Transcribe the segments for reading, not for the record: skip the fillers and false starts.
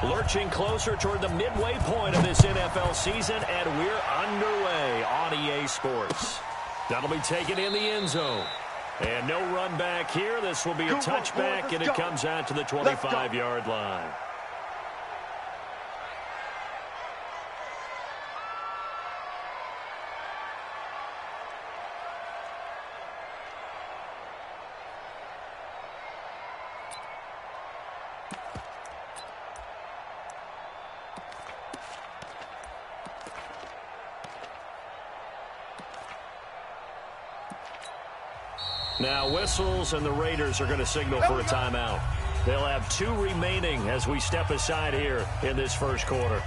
Lurching closer toward the midway point of this NFL season, and we're underway on EA Sports. That'll be taken in the end zone. And no run back here. This will be a touchback, and it comes out to the 25-yard line. Now whistles, and the Raiders are going to signal for a timeout. They'll have 2 remaining as we step aside here in this first quarter.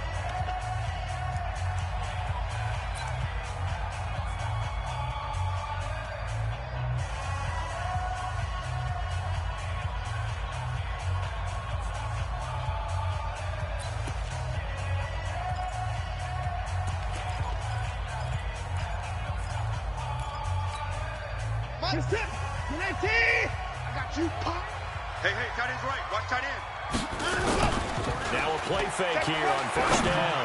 I got you, Pop. Hey, tight end's right. Watch tight end. Now a play fake here on first down.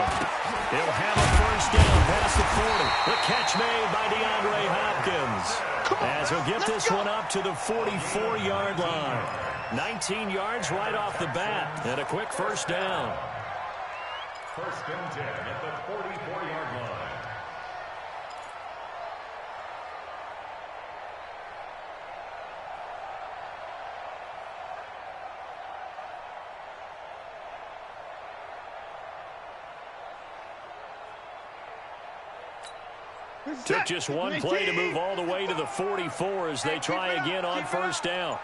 He'll have a first down past the 40. The catch made by DeAndre Hopkins. As he'll get this one up to the 44-yard line. 19 yards right off the bat. And a quick first down. First and 10 at the 44-yard line. Took just one play to move all the way to the 44 as they try again on first down.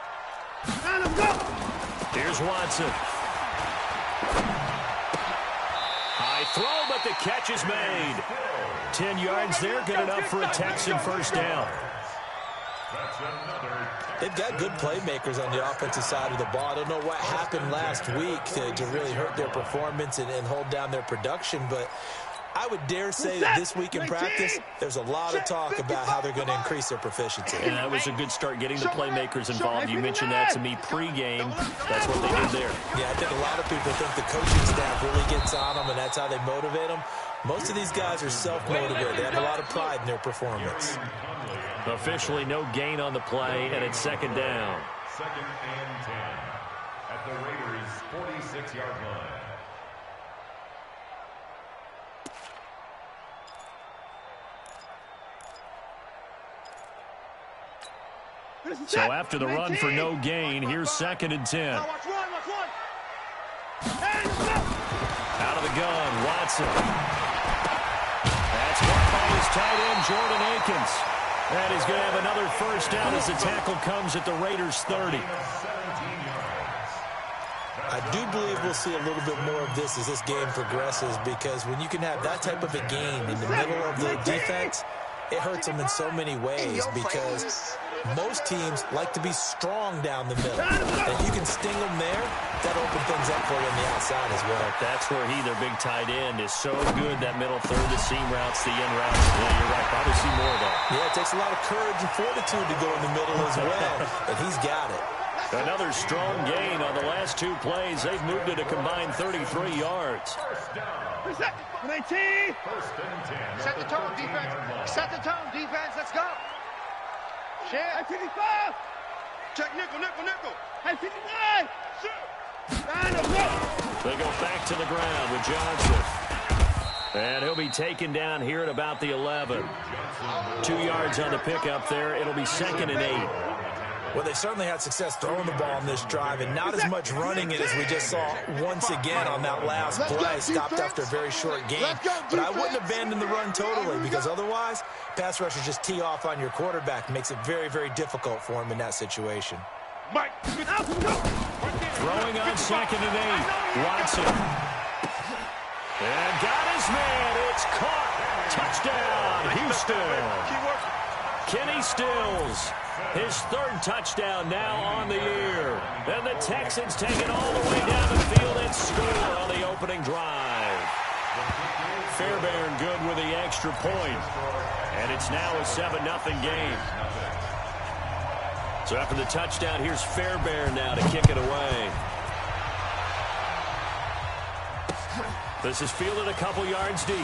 Here's Watson. High throw, but the catch is made. 10 yards there, good enough for a Texan first down. They've got good playmakers on the offensive side of the ball. I don't know what happened last week to really hurt their performance and hold down their production, but I would dare say that this week in practice, there's a lot of talk about how they're going to increase their proficiency. And that was a good start getting the playmakers involved. You mentioned that to me pregame. That's what they did there. Yeah, I think a lot of people think the coaching staff really gets on them, and that's how they motivate them. Most of these guys are self-motivated. They have a lot of pride in their performance. Officially no gain on the play, and it's second down. Second and 10 at the Raiders' 46-yard line. So after the run for no gain, here's second and 10. Out of the gun, Watson. That's caught by his tight end, Jordan Akins. And he's going to have another first down as the tackle comes at the Raiders' 30. I do believe we'll see a little bit more of this as this game progresses, because when you can have that type of a gain in the middle of the defense, it hurts them in so many ways, because most teams like to be strong down the middle. And if you can sting them there, that opens things up for you on the outside as well. That's where their big tight end, is so good, that middle third, the seam routes, the in routes. Yeah, you're right. Probably see more of that. Yeah, it takes a lot of courage and fortitude to go in the middle as well, and he's got it. Another strong gain on the last 2 plays. They've moved it a combined 33 yards. First down. 19. First and 10. Set the tone, defense. Set the tone, defense. Let's go. Share. 55. Check nickel. Hey, 59. They go back to the ground with Johnson. And he'll be taken down here at about the 11. 2 yards on the pickup there. It'll be second and 8. Well, they certainly had success throwing the ball on this drive, and not as much running it as we just saw once again on that last play. Stopped after a very short game. But I wouldn't abandon the run totally, because otherwise, pass rushers just tee off on your quarterback. Makes it very, very difficult for him in that situation. Throwing on second and 8. Watson. And got his man. It's caught. Touchdown, Houston. Kenny Stills. His 3rd touchdown now on the year. And the Texans take it all the way down the field and score on the opening drive. Fairbairn good with the extra point. And it's now a 7-0 game. So after the touchdown, here's Fairbairn now to kick it away. This is fielded a couple yards deep.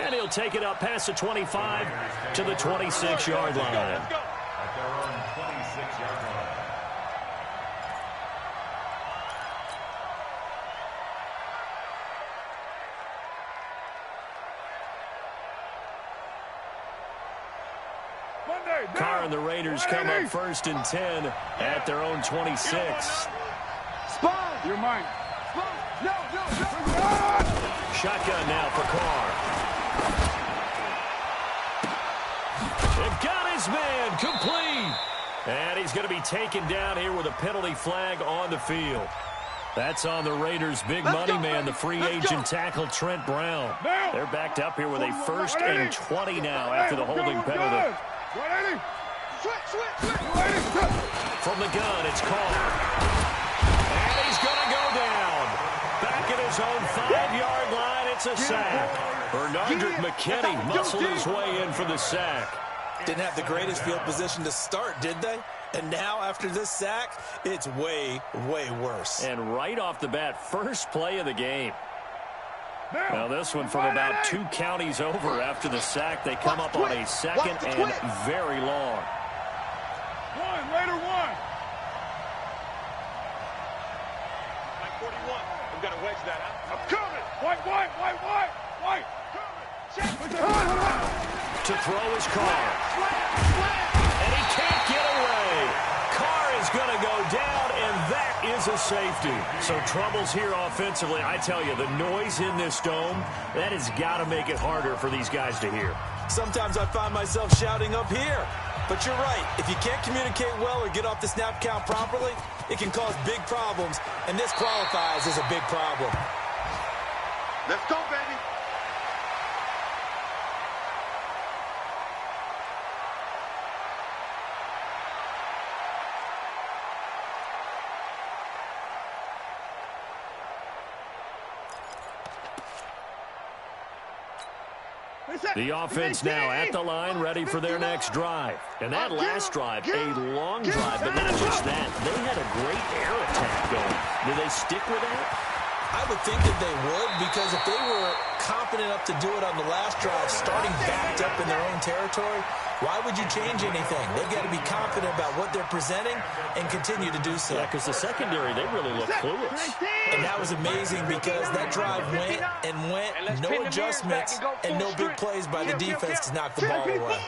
And he'll take it up past the 25 to the 26-yard line. At their own 26-yard line. Carr and the Raiders come up 1st and 10 at their own 26. Spawn! You're mine. Spawn! No! Shotgun now for Carr. It got his man complete. And he's going to be taken down here with a penalty flag on the field. That's on the Raiders' big money man, the free agent tackle Trent Brown. They're backed up here with a 1st and 20 now after the holding penalty. From the gun, it's Carr. And he's going to go down. Back at his own 5-yard line, it's a sack. Bernardrick McKinney muscled his way in for the sack. Didn't have the greatest field position to start, did they? And now, after this sack, it's way, way worse. And right off the bat, first play of the game. Now this one from about 2 counties over after the sack. They come up on a 2nd and very long. Raider 1. Like 41. We've got to wedge that out. I'm coming. White. To throw his Carr. And he can't get away. Carr is going to go down, and that is a safety. So troubles here offensively. I tell you, the noise in this dome, that has got to make it harder for these guys to hear. Sometimes I find myself shouting up here. But you're right. If you can't communicate well or get off the snap count properly, it can cause big problems, and this qualifies as a big problem. Let's go, baby. The offense now at the line, ready for their next drive. And that last drive, a long drive, but not just that. They had a great air attack going. Do they stick with that? I would think that they would, because if they were competent enough to do it on the last drive, starting backed up in their own territory, why would you change anything? They've got to be confident about what they're presenting and continue to do so. Yeah, because the secondary, they really look clueless. And that was amazing because that drive went, no adjustments, and no big plays by the defense to knock the ball away.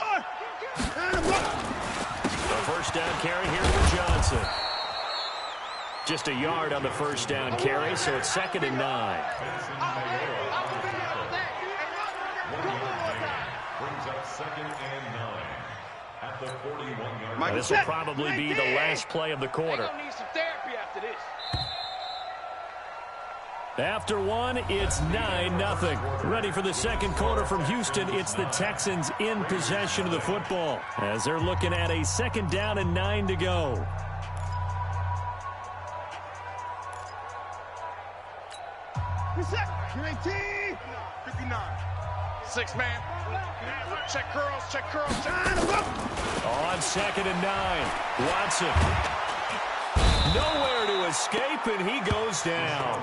The first down carry here for Johnson. Just a yard on the first down carry, so it's 2nd and 9. Brings up 2nd and 9 at the 41-yard line. This will probably be the last play of the quarter. Need some therapy after this. After one, it's 9-0. Ready for the second quarter from Houston. It's the Texans in possession of the football as they're looking at a 2nd down and 9 to go. Guarantee. 59. 6-man. Check curls. On 2nd and 9. Watson. Nowhere to escape, and he goes down.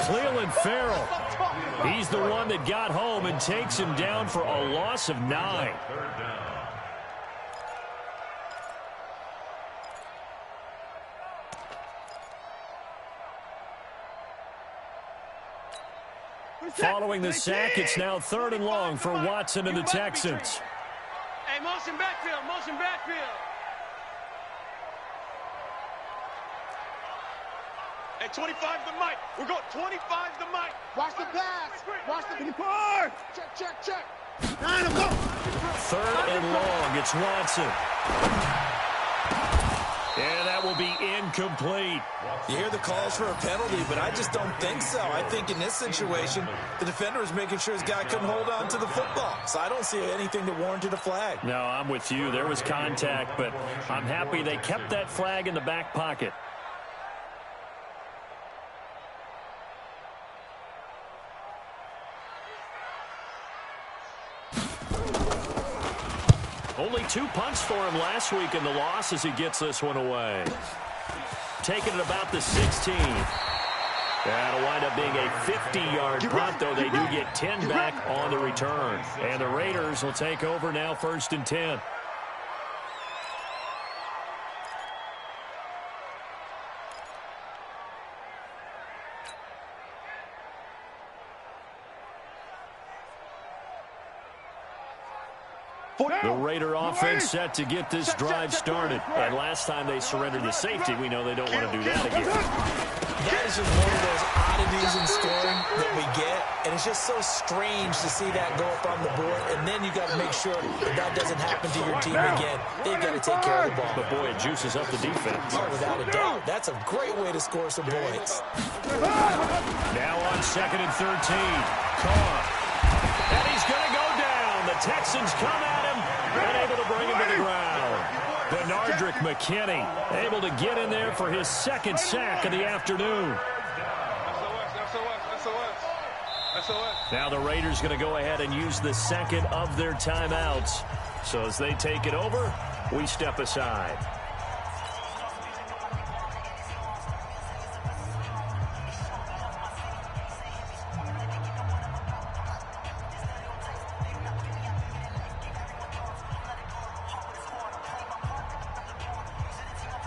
Cleveland Farrell. He's the one that got home and takes him down for a loss of 9. Following the sack, it's now 3rd and long for Watson and the Texans. Hey, motion backfield. Hey, 25 the mic. We're going 25 the mic. Watch the pass. Watch the depart. Check. 3rd and long, it's Watson. And that will be incomplete. You hear the calls for a penalty, but I just don't think so. I think in this situation, the defender was making sure his guy couldn't hold on to the football. So I don't see anything that warranted a flag. No, I'm with you. There was contact, but I'm happy they kept that flag in the back pocket. Only 2 punts for him last week in the loss as he gets this one away. Taking it about the 16. That'll wind up being a 50-yard punt, though they do get 10 back on the return. And the Raiders will take over now, 1st and 10. The Raider offense set to get this drive started. And last time they surrendered the safety, we know they don't want to do that again. That is just one of those oddities in scoring that we get, and it's just so strange to see that go up on the board, and then you got to make sure that doesn't happen to your team again. They've got to take care of the ball. But, boy, it juices up the defense. Oh, without a doubt. That's a great way to score some points. Now on 2nd and 13. Carr. And he's going to go down. The Texans come at him and able to bring him to the ground. Benardrick McKinney able to get in there for his 2nd sack of the afternoon. Now the Raiders going to go ahead and use the 2nd of their timeouts. So as they take it over, we step aside.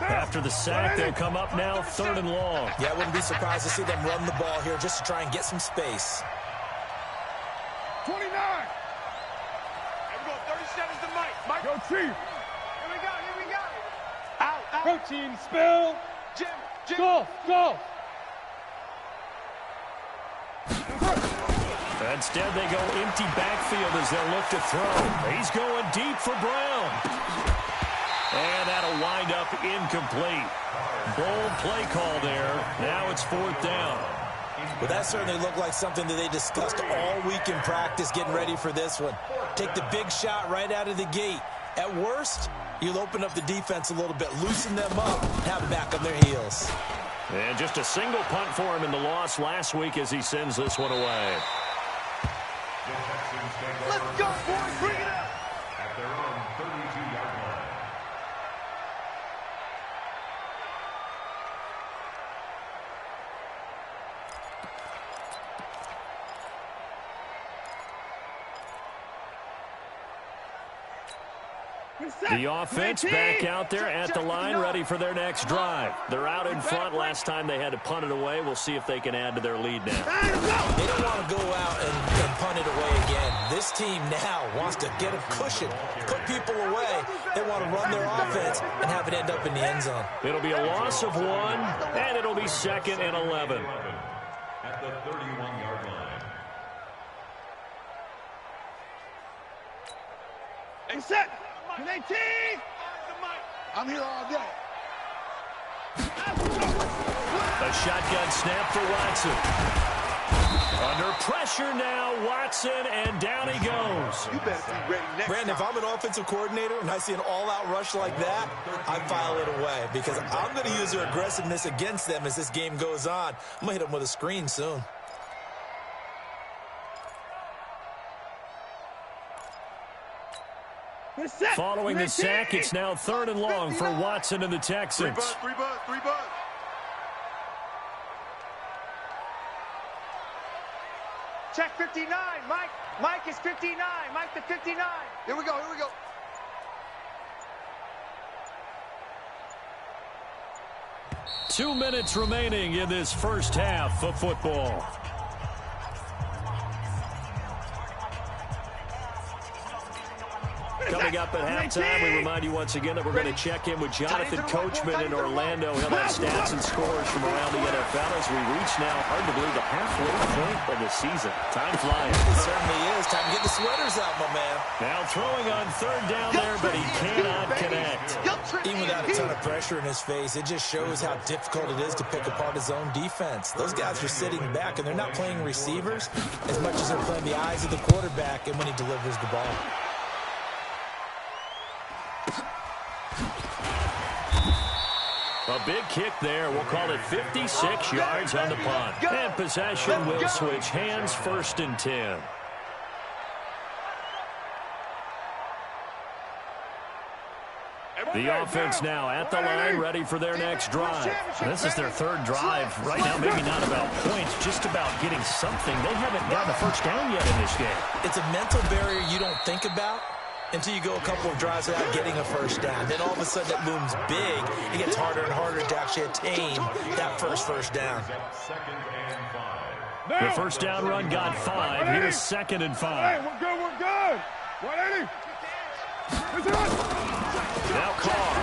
After the sack, they'll come up now 3rd and long. Yeah, I wouldn't be surprised to see them run the ball here just to try and get some space. 29. Here we go. 37's to Mike. Mike. Go, Chief. Here we go. Out. Protein spill. Jim. Go. Instead, they go empty backfield as they'll look to throw. He's going deep for Brown. And that'll wind up incomplete. Bold play call there. Now it's 4th down. Well, that certainly looked like something that they discussed all week in practice getting ready for this one. Take the big shot right out of the gate. At worst, you'll open up the defense a little bit, loosen them up, have them back on their heels. And just a single punt for him in the loss last week as he sends this one away. Let's go, boys. Bring it up. At their own 32-yard line. The offense back out there at the line, ready for their next drive. They're out in front. Last time they had to punt it away. We'll see if they can add to their lead now. They don't want to go out and punt it away again. This team now wants to get a cushion, put people away. They want to run their offense and have it end up in the end zone. It'll be a loss of 1, and it'll be 2nd and 11. At the 31-yard line. Hey, set. 18. I'm here all day. A shotgun snap for Watson. Under pressure now, Watson, and down he goes. You better be ready next Brandon, if I'm an offensive coordinator and I see an all-out rush like that, I file it away because I'm going to use their aggressiveness against them as this game goes on. I'm going to hit them with a screen soon. Following the sack, it's now 3rd and long for Watson and the Texans. 3 buzz. Check 59. Mike is 59. Mike the 59. Here we go. 2 minutes remaining in this first half of football. Coming up at halftime, we remind you once again that we're going to check in with Jonathan Coachman in Orlando. He'll have stats and scores from around the NFL as we reach now, hard to believe, the halfway point of the season. Time flying. It certainly is. Time to get the sweaters out, my man. Now throwing on 3rd down there, but he cannot connect. Even without a ton of pressure in his face, it just shows how difficult it is to pick apart his own defense. Those guys are sitting back, and they're not playing receivers as much as they're playing the eyes of the quarterback and when he delivers the ball. A big kick there. We'll call it 56 yards on the punt. And possession will switch hands, 1st and 10. The offense now at the line, ready for their next drive. This is their third drive. Right now, maybe not about points, just about getting something. They haven't gotten a first down yet in this game. It's a mental barrier you don't think about until you go a couple of drives without getting a first down. Then all of a sudden it looms big. It gets harder and harder to actually attain that first down. The first down run got 5. Here's 2nd and 5. Hey, we're good, we're good. 180. Now Carr.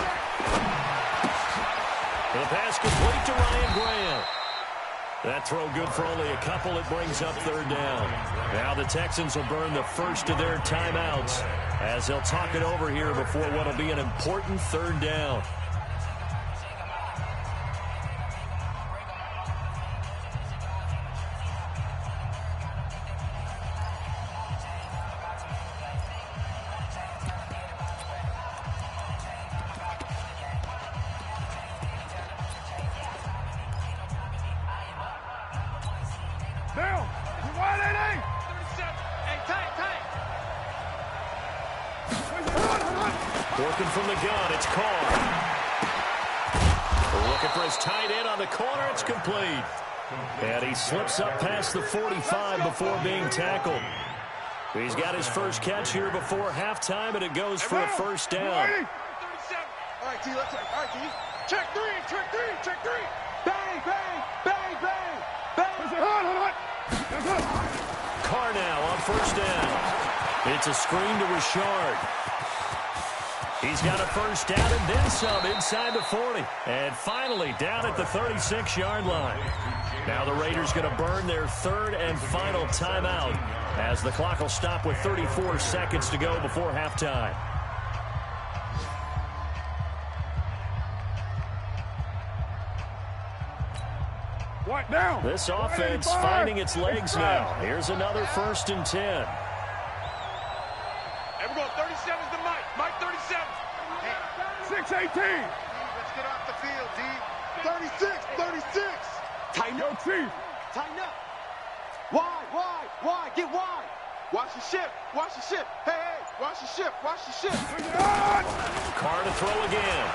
The pass complete to Ryan Grant. That throw good for only a couple. It brings up 3rd down. Now the Texans will burn the first of their timeouts as they'll talk it over here before what will be an important 3rd down. Down. 180. 37. Hey, tight. Working from the gun, it's Carr. Looking for his tight end on the corner, it's complete. And he slips up past the 45 before being tackled. He's got his first catch here before halftime, and it goes for a first down. 37. All right, T, let's go. All right, T. Check three. Bang. Carr now on first down. It's a screen to Richard. He's got a first down and then some inside the 40. And finally down at the 36-yard line. Now the Raiders going to burn their 3rd and final timeout as the clock will stop with 34 seconds to go before halftime. What now? This offense finding its legs now. Here's another 1st and 10. Hey, we're going 37's to Mike. Mike 37. 6-18. Let's get off the field, D. 36. Tighten up. Chief. Tighten up. Why? Get wide. Watch the ship. Hey, watch the ship. Carr to throw again.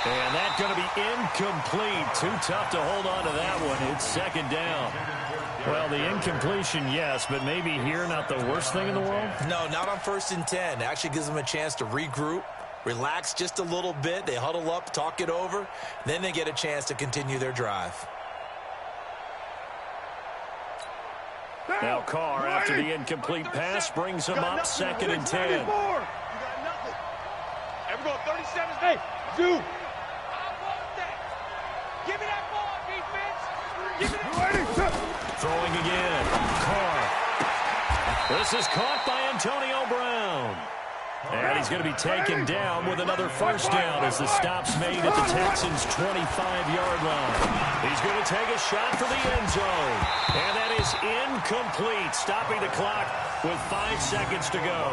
And that's going to be incomplete. Too tough to hold on to that one. It's 2nd down. Well, the incompletion, yes, but maybe here not the worst thing in the world? No, not on 1st and 10. It actually gives them a chance to regroup, relax just a little bit. They huddle up, talk it over. Then they get a chance to continue their drive. Now Carr, after the incomplete pass, brings him up 2nd and 10. You got nothing. Hey, we're going 37. Hey, Zoo. Give me that ball, defense. Throwing again. Carr. This is caught by Antonio Brown. And he's going to be taken down with another first down as the stop's made at the Texans' 25-yard line. He's going to take a shot for the end zone. And that is incomplete, stopping the clock with 5 seconds to go.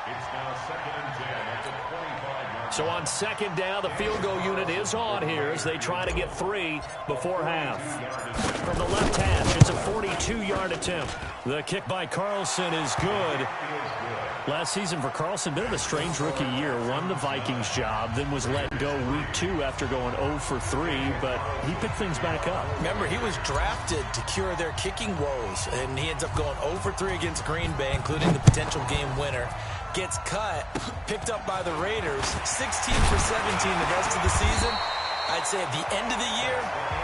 It's now 2nd and 10 at the 25-yard. So on 2nd down, the field goal unit is on here as they try to get 3 before half. From the left hash, it's a 42-yard attempt. The kick by Carlson is good. Last season for Carlson, bit of a strange rookie year. Won the Vikings job, then was let go week 2 after going 0 for 3, but he picked things back up. Remember, he was drafted to cure their kicking woes, and he ends up going 0 for 3 against Green Bay, including the potential game winner. Gets cut, picked up by the Raiders, 16 for 17 the rest of the season. I'd say at the end of the year,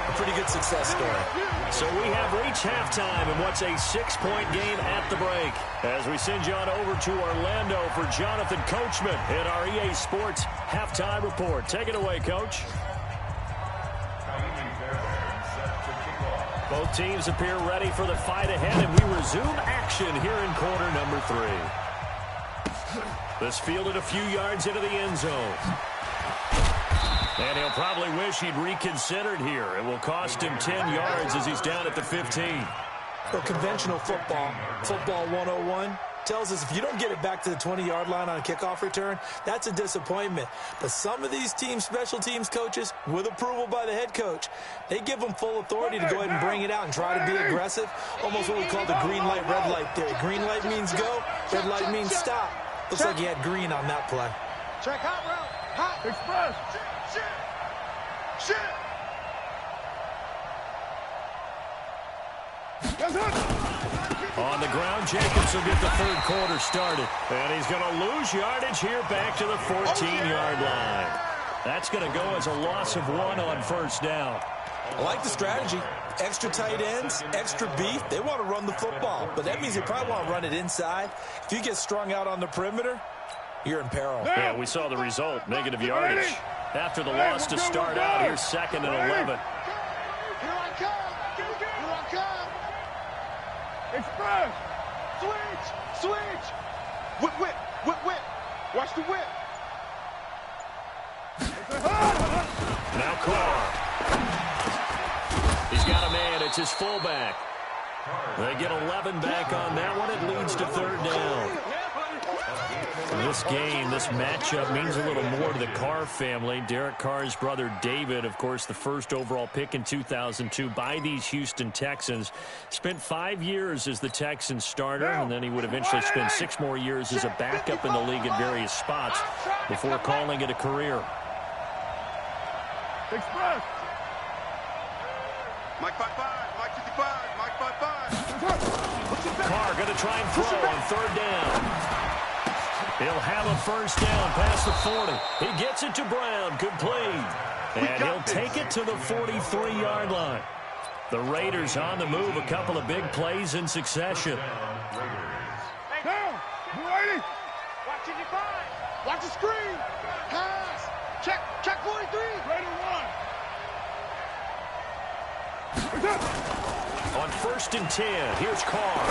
a pretty good success story. So we have reached halftime in what's a 6-point game at the break. As we send you on over to Orlando for Jonathan Coachman in our EA Sports Halftime Report. Take it away, Coach. Both teams appear ready for the fight ahead, and we resume action here in quarter number 3. This fielded a few yards into the end zone. And he'll probably wish he'd reconsidered here. It will cost him 10 yards as he's down at the 15. For conventional football 101, tells us if you don't get it back to the 20-yard line on a kickoff return, that's a disappointment. But some of these special teams coaches, with approval by the head coach, they give them full authority to go ahead and bring it out and try to be aggressive, almost what we call the green light, red light theory. Green light means go, red light means stop. Looks like he had green on that play. Check hot route. Hot. Express. Shit. On the ground, Jacobs will get the third quarter started. And he's going to lose yardage here back to the 14-yard line. That's going to go as a loss of 1 on first down. I like the strategy. Extra tight ends, extra beef. They want to run the football, but that means they probably want to run it inside. If you get strung out on the perimeter, you're in peril. Yeah, we saw the result, negative yardage. After the loss to start out, here's 2nd and 11. Here I come. Here I come. Express. Switch. Whip. Watch the whip. Now Carr. He's got a man. It's his fullback. They get 11 back on that one. It leads to 3rd down. This game, this matchup means a little more to the Carr family. Derek Carr's brother David, of course, the first overall pick in 2002 by these Houston Texans. Spent 5 years as the Texans starter, and then he would eventually spend 6 more years as a backup in the league at various spots before calling it a career. Express. Mike 5-5, Mike 55, Mike 5-5. Carr going to try and throw on 3rd down. He'll have a first down past the 40. He gets it to Brown, complete. And he'll take it to the 43-yard line. The Raiders on the move, a couple of big plays in succession. Down. You ready? Watch it, 5. Watch the screen. Pass. Check 43. Ready, 1. On 1st and 10, here's Carr.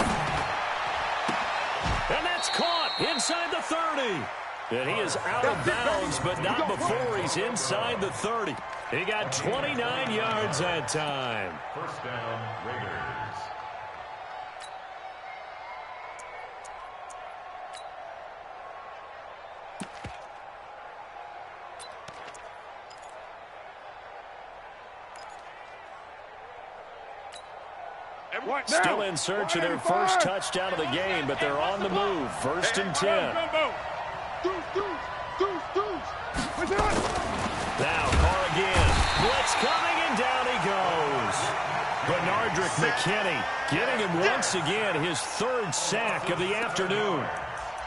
And that's caught inside the 30. And he is out of bounds, but not before he's inside the 30. He got 29 yards that time. First down, Raiders. Still in search of their first touchdown of the game, but they're on the move. 1st and 10. Now Carr again. Blitz coming, and down he goes. Bernardrick McKinney getting him once again his 3rd sack of the afternoon.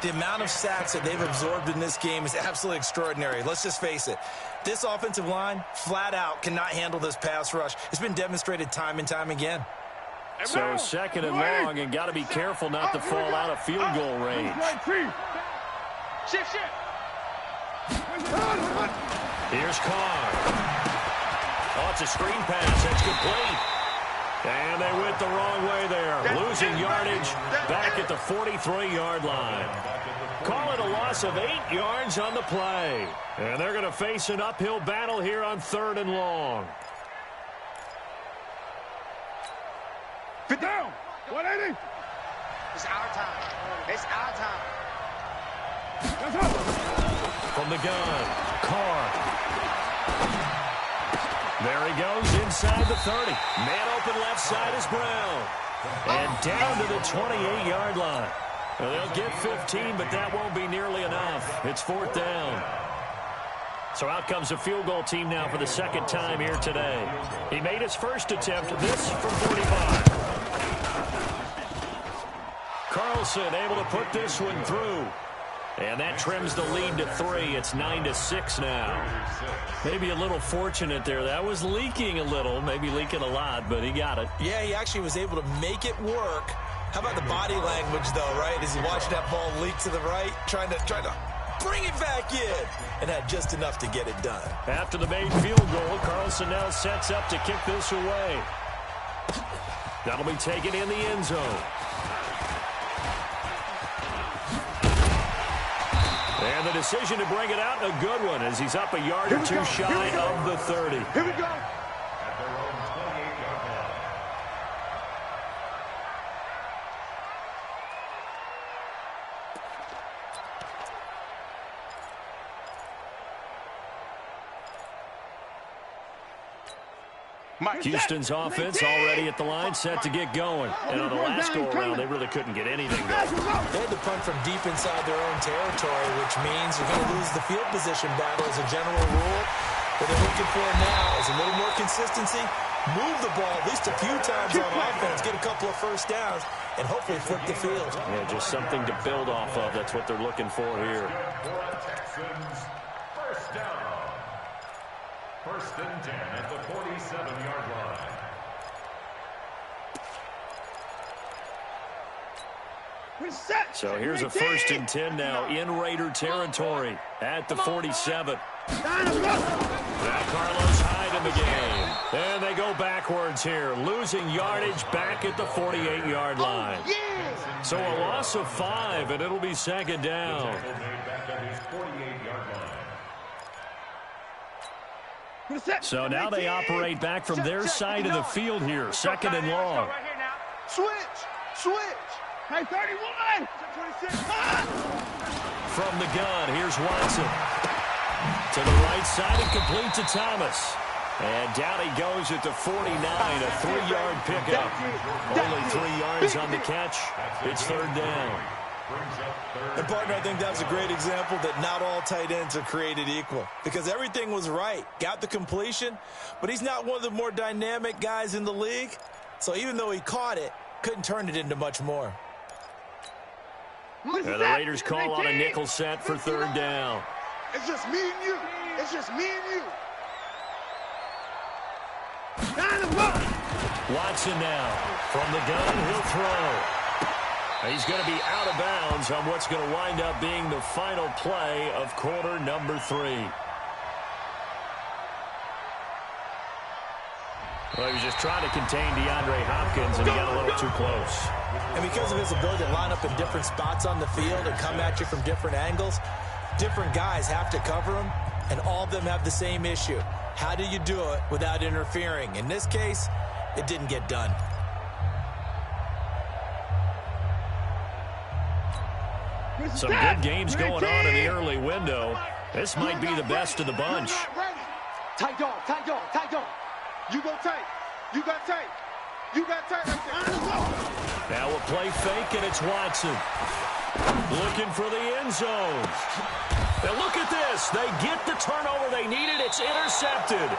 The amount of sacks that they've absorbed in this game is absolutely extraordinary. Let's just face it. This offensive line, flat out, cannot handle this pass rush. It's been demonstrated time and time again. So 2nd and long, and got to be careful not to fall out of field goal range. Shift. Here's Carr. Oh, it's a screen pass. That's complete. And they went the wrong way there. Losing yardage back at the 43-yard line. Call it a loss of 8 yards on the play. And they're going to face an uphill battle here on 3rd and long. Get down. 180. It's our time. It's our time. From the gun, Carr. There he goes inside the 30. Man open left side is Brown. And down to the 28-yard line. Well, they'll get 15, but that won't be nearly enough. It's 4th down. So out comes the field goal team now for the 2nd time here today. He made his first attempt, this from 45. Carlson able to put this one through. And that trims the lead to 3. It's 9-6 now. Maybe a little fortunate there. That was leaking a little, maybe leaking a lot, but he got it. Yeah, he actually was able to make it work. How about the body language, though, right? As he watched that ball leak to the right, trying to bring it back in, and had just enough to get it done. After the made field goal, Carlson now sets up to kick this away. That'll be taken in the end zone. And the decision to bring it out, a good one, as he's up a yard or two shy of the 30. Here we go. At their own 28-yard line. Houston's offense already at the line, set to get going. And on the last go-around, they really couldn't get anything going. They had to punt from deep inside their own territory, which means you're going to lose the field position battle as a general rule. What they're looking for now is a little more consistency, move the ball at least a few times on offense, get a couple of first downs, and hopefully flip the field. Yeah, just something to build off of. That's what they're looking for here. Texans, first down. First and 10 at the 47-yard line. So here's a first and 10 now in Raider territory at the 47. Now Carlos Hyde in the game. And they go backwards here, losing yardage back at the 48-yard line. So a loss of 5, and it'll be second down. So now they operate back from their side of the field here, second and long. Switch. Hey, 31. From the gun, here's Watson. To the right side and complete to Thomas. And down he goes at the 49, a 3-yard pickup. Only 3 yards on the catch. It's third down. And, partner, I think that's a great example that not all tight ends are created equal, because everything was right. Got the completion, but he's not one of the more dynamic guys in the league. So even though he caught it, couldn't turn it into much more. And the Raiders call on a nickel set for third down. It's just me and you. It's just me and you. Watson now. From the gun, he'll throw. He's going to be out of bounds on what's going to wind up being the final play of quarter number 3. Well, he was just trying to contain DeAndre Hopkins, and he got a little too close. And because of his ability to line up in different spots on the field and come at you from different angles, different guys have to cover him, and all of them have the same issue. How do you do it without interfering? In this case, it didn't get done. Some good games going on in the early window. This might be the best of the bunch. Tight dog. You go tight. You got tight. You got tight right there. Now a play fake, and it's Watson. Looking for the end zone. Now look at this. They get the turnover they needed. It's intercepted.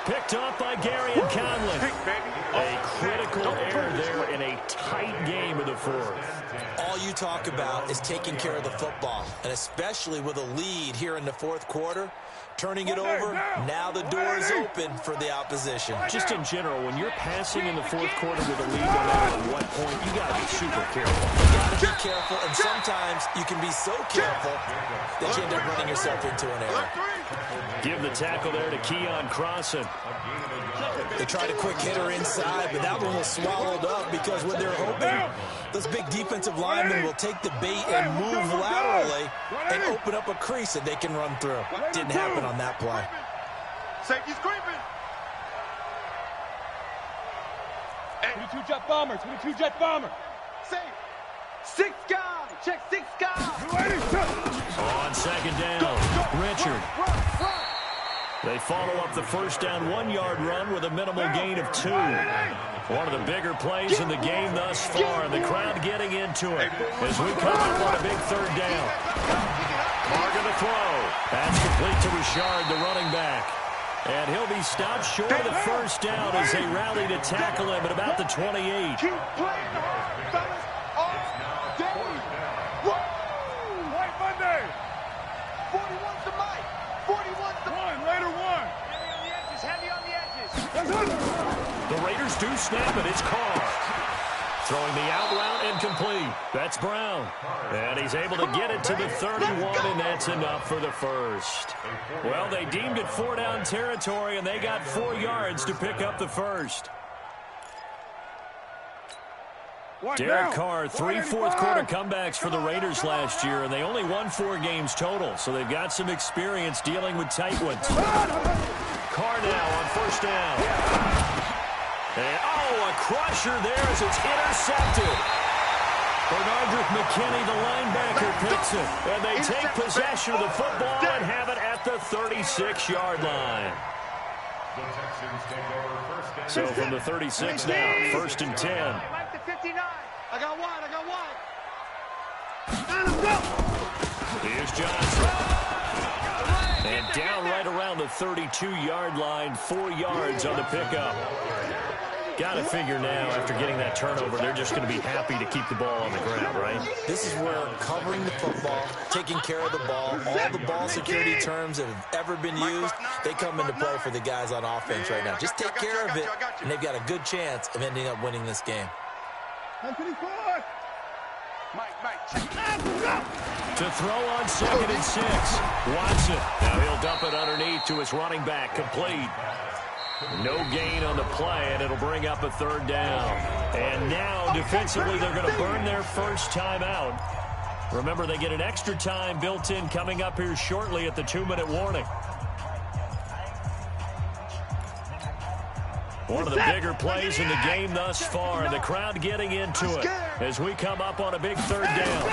Picked up by Gary and Conley. A critical error there in a tight game of the fourth. All you talk about is taking care of the football, and especially with a lead here in the fourth quarter. Turning it over, now the door is open for the opposition. Just in general, when you're passing in the fourth quarter with a lead, no matter at what point, you got to be super careful. You got to be careful, and sometimes you can be so careful that you end up running yourself into an error. Give the tackle there to Keon Crossan. They tried a quick hitter inside, but that one was swallowed up because what they're hoping, those big defensive linemen will take the bait and move laterally and open up a crease that they can run through. Didn't happen on that play. Safety's creeping. 22-jet bomber, 22-jet bomber. Safe. 6 guys. Check 6 guys. On second down, Richard. They follow up the first down 1-yard run with a minimal gain of 2. One of the bigger plays in the game thus far, and the crowd getting into it as we come up on a big third down. Carter to throw. That's complete to Richard, the running back. And he'll be stopped short of the first down as they rally to tackle him at about the 28. Keep playing hard, fellas. All day. Woo! White Monday. 41's the mic. 41's the One, Raider 1. Heavy on the edges. The Raiders do snap it. It's Carr. Throwing the out route incomplete. That's Brown. And he's able to get it to the 31, and that's enough for the first. Well, they deemed it 4-down territory, and they got 4 yards to pick up the first. Derek Carr, 3 fourth-quarter comebacks for the Raiders last year, and they only won 4 games total, so they've got some experience dealing with tight ones. Carr now on first down. And, a crusher there as it's intercepted. Bernardrick McKinney, the linebacker, picks it. And they take possession of the football and have it at the 36-yard line. The Texans take over first down. So from the 36 now, 1st and 10. Right to 59. I got wide. Here's Johnson. And down right around the 32-yard line, 4 yards on the pickup. Got to figure now, after getting that turnover, they're just going to be happy to keep the ball on the ground, right? This is where covering the football, taking care of the ball, all the ball security terms that have ever been used, they come into play for the guys on offense right now. Just take care of it, and they've got a good chance of ending up winning this game. To throw on 2nd and 6. Watson. Now he'll dump it underneath to his running back. Complete. No gain on the play, and it'll bring up a 3rd down. And now, defensively, they're going to burn their first time out. Remember, they get an extra time built in coming up here shortly at the 2-minute warning. One of the bigger plays in the game thus far, and the crowd getting into it as we come up on a big 3rd down.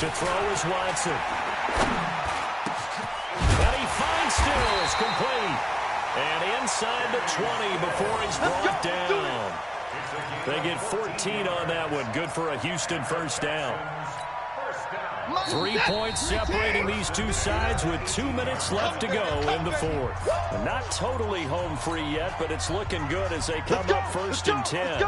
To throw is Watson. And he finds Stills, complete. And inside the 20 before he's brought down. They get 14 on that one. Good for a Houston 1st down. 3 points separating these two sides with 2 minutes left to go in the 4th. Not totally home free yet, but it's looking good as they come up 1st and 10.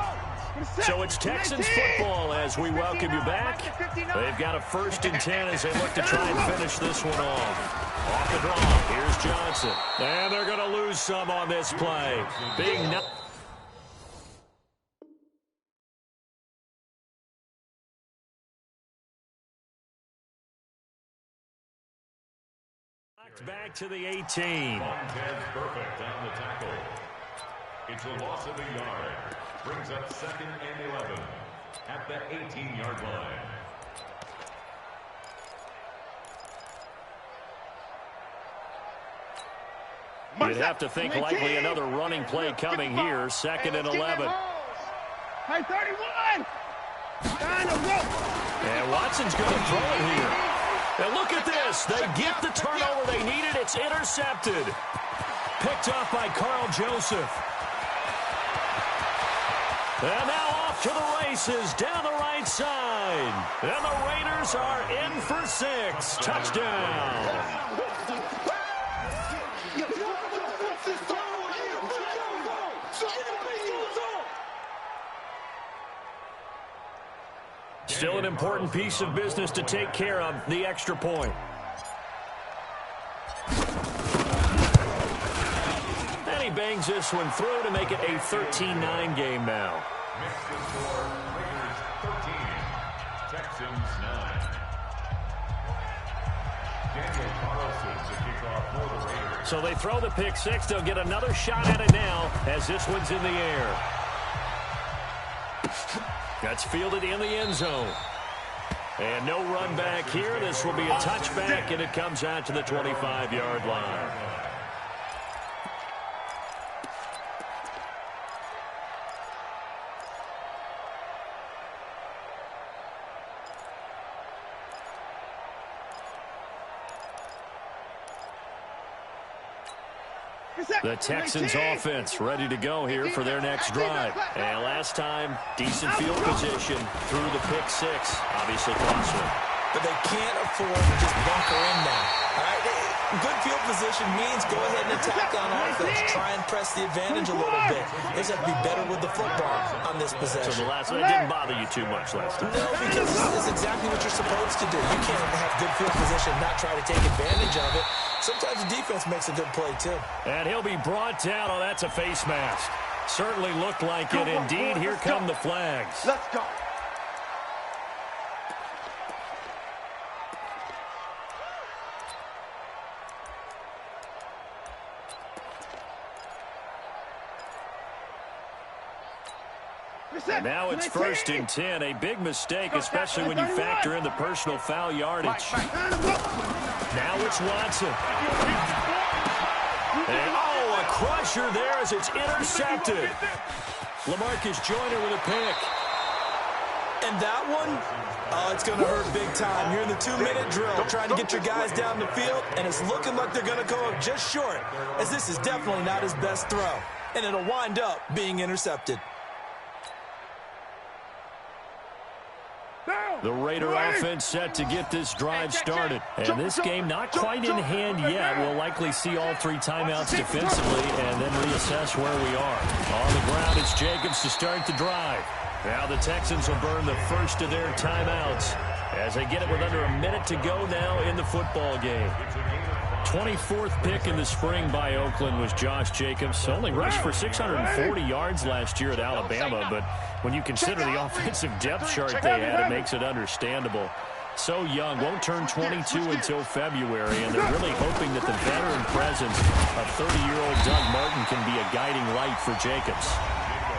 So it's Texans football as we welcome you back. They've got a 1st and 10 as they look to try and finish this one off. Off the draw, here's Johnson. And they're going to lose some on this play. Being knocked back to the 18. Montez perfect on the tackle. It's a loss of a yard. Brings up 2nd and 11 at the 18-yard line. You'd have to think likely another running play coming here. 2nd and 11. Hey, 31! And Watson's going to throw it here. And look at this. They get the turnover they needed. It's intercepted. Picked off by Carl Joseph. And now off to the races down the right side. And the Raiders are in for 6. Touchdown. Still an important piece of business to take care of, the extra point. And he bangs this one through to make it a 13-9 game now. Makes the score Raiders 13, Texans 9. Daniel Carlson to kick off for the Raiders. So they throw the pick 6. They'll get another shot at it now as this one's in the air. That's fielded in the end zone. And no run back here. This will be a touchback, and it comes out to the 25-yard line. The Texans offense ready to go here for their next drive. And last time, decent field position through the pick 6. Obviously cost them. But they can't afford to just bunker in now. All right? Good field position means go ahead and attack on offense. Try and press the advantage a little bit. They just have to be better with the football on this possession. So the last one didn't bother you too much last time. No, because it's exactly what you're supposed to do. You can't have good field position and not try to take advantage of it. Sometimes the defense makes a good play, too. And he'll be brought down. Oh, that's a face mask. Certainly looked like it. Indeed, here come the flags. Let's go. And now it's 1st and 10. A big mistake, especially when you factor in the personal foul yardage. Now it's Watson. And, oh, a crusher there as it's intercepted. LaMarcus Joyner with a pick. And that one, oh, it's going to hurt big time. You're in the 2-minute drill trying to get your guys down the field, and it's looking like they're going to go up just short, as this is definitely not his best throw. And it'll wind up being intercepted. The Raider offense set to get this drive started. And this game not quite in hand yet. We'll likely see all 3 timeouts defensively and then reassess where we are. On the ground, it's Jacobs to start the drive. Now the Texans will burn the first of their timeouts as they get it with under a minute to go now in the football game. 24th pick in the spring by Oakland was Josh Jacobs. Only rushed for 640 yards last year at Alabama, but when you consider the offensive depth chart they had, it makes it understandable. So young, won't turn 22 until February, and they're really hoping that the veteran presence of 30-year-old Doug Martin can be a guiding light for Jacobs.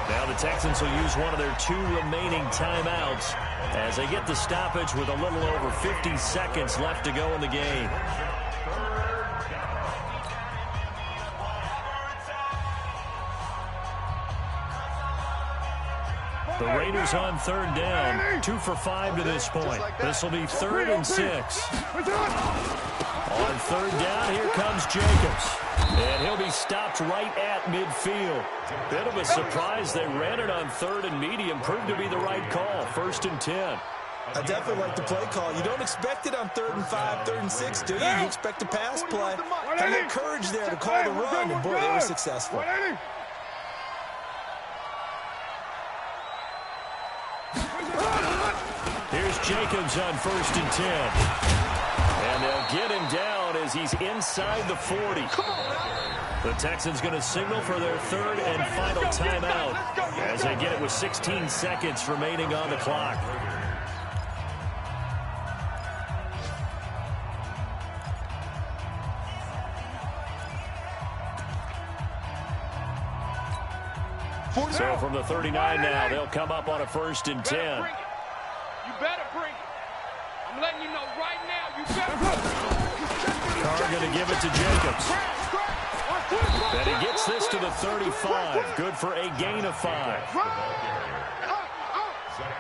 Now the Texans will use one of their 2 remaining timeouts as they get the stoppage with a little over 50 seconds left to go in the game. The Raiders on 3rd down, 2 for 5 to this point. This will be 3rd and 6. On 3rd down, here comes Jacobs. And he'll be stopped right at midfield. Bit of a surprise. They ran it on 3rd and medium. Proved to be the right call. 1st and 10. I definitely like the play call. You don't expect it on 3rd and 5, 3rd and 6, do you? You expect a pass play. Had a little courage there to call the run, and boy, they were successful. Here's Jacobs on 1st and 10. And they'll get him down as he's inside the 40. The Texans going to signal for their 3rd and final timeout as they get it with 16 seconds remaining on the clock. So from the 39 now, they'll come up on a 1st and 10. You better bring it. I'm letting you know right now, you better bring it. Carr going to give it to Jacobs. And he gets this to the 35. Good for a gain of 5. Zach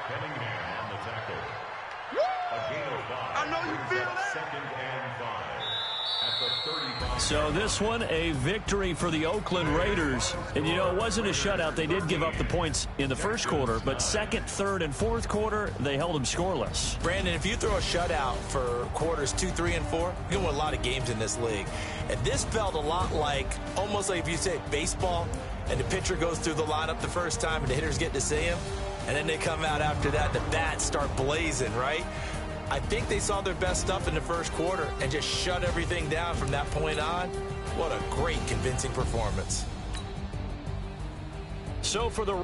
Cunningham on the tackle. A gain of 5. I know you feel that. 2nd and 5. At the 35. So this one, a victory for the Oakland Raiders. And, you know, it wasn't a shutout. They did give up the points in the 1st quarter, but 2nd, 3rd, and 4th quarter, they held them scoreless. Brandon, if you throw a shutout for quarters 2, 3, and 4, you're going to win a lot of games in this league. And this felt a lot like, almost like if you say baseball, and the pitcher goes through the lineup the first time, and the hitters get to see him, and then they come out after that, the bats start blazing, right? I think they saw their best stuff in the 1st quarter and just shut everything down from that point on. What a great, convincing performance. So for the